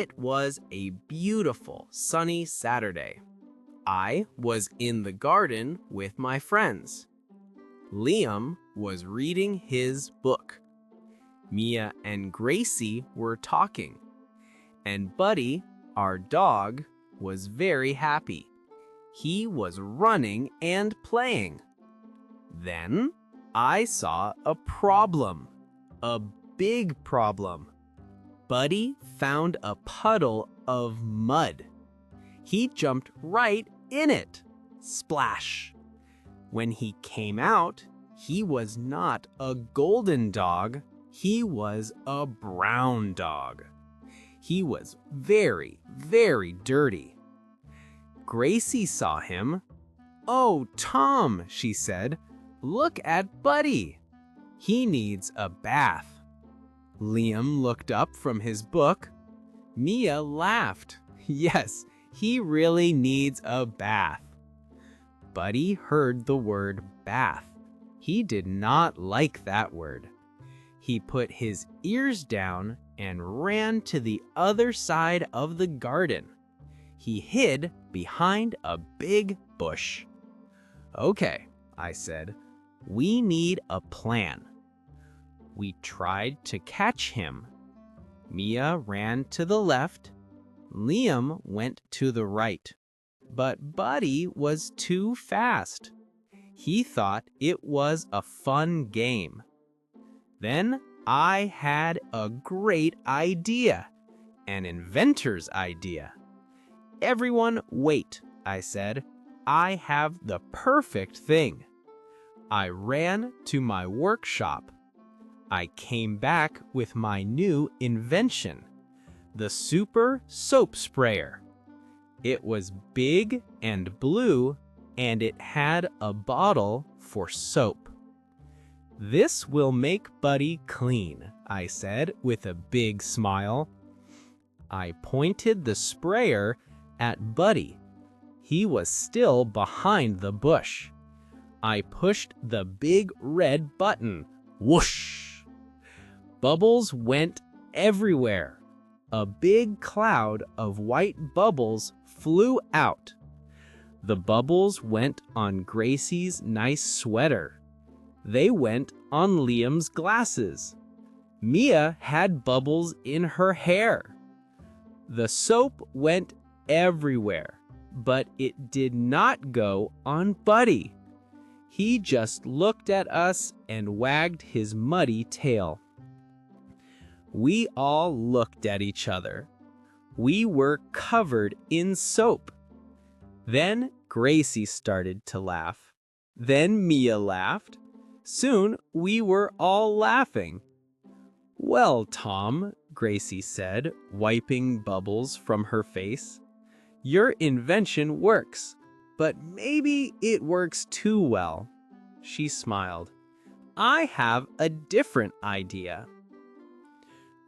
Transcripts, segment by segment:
It was a beautiful, sunny Saturday. I was in the garden with my friends. Liam was reading his book. Mia and Gracie were talking. And Buddy, our dog, was very happy. He was running and playing. Then I saw a problem. A big problem. Buddy found a puddle of mud. He jumped right in it. Splash. When he came out, he was not a golden dog. He was a brown dog. He was very, very dirty. Gracie saw him. "Oh, Tom," she said, "look at Buddy. He needs a bath." Liam looked up from his book. Mia laughed. Yes, he really needs a bath. Buddy heard the word bath. He did not like that word. He put his ears down and ran to the other side of the garden. He hid behind a big bush. "Okay," I said, "we need a plan." We tried to catch him. Mia ran to the left. Liam went to the right. But Buddy was too fast. He thought it was a fun game. Then I had a great idea, an inventor's idea. "Everyone wait," I said. "I have the perfect thing." I ran to my workshop. I came back with my new invention, the Super Soap Sprayer. It was big and blue, and it had a bottle for soap. "This will make Buddy clean," I said with a big smile. I pointed the sprayer at Buddy. He was still behind the bush. I pushed the big red button. Whoosh! Bubbles went everywhere. A big cloud of white bubbles flew out. The bubbles went on Gracie's nice sweater. They went on Liam's glasses. Mia had bubbles in her hair. The soap went everywhere, but it did not go on Buddy. He just looked at us and wagged his muddy tail. We all looked at each other. We were covered in soap. Then Gracie started to laugh. Then Mia laughed. Soon we were all laughing. "Well, Tom," Gracie said, wiping bubbles from her face, "your invention works, but maybe it works too well." She smiled. "I have a different idea."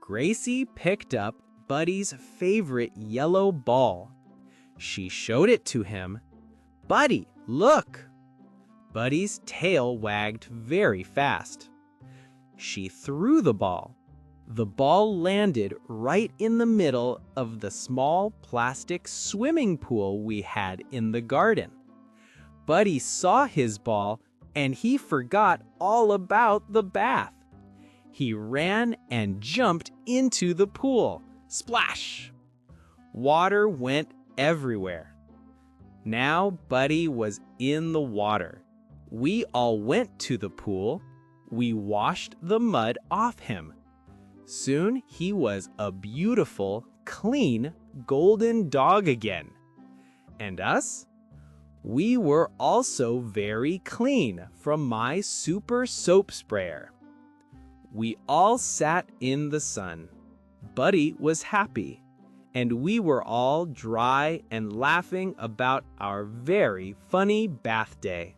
Gracie picked up Buddy's favorite yellow ball. She showed it to him. "Buddy, look!" Buddy's tail wagged very fast. She threw the ball. The ball landed right in the middle of the small plastic swimming pool we had in the garden. Buddy saw his ball and he forgot all about the bath. He ran and jumped into the pool. Splash! Water went everywhere. Now Buddy was in the water. We all went to the pool. We washed the mud off him. Soon he was a beautiful, clean, golden dog again. And us? We were also very clean from my super soap sprayer. We all sat in the sun. Buddy was happy, and we were all dry and laughing about our very funny bath day.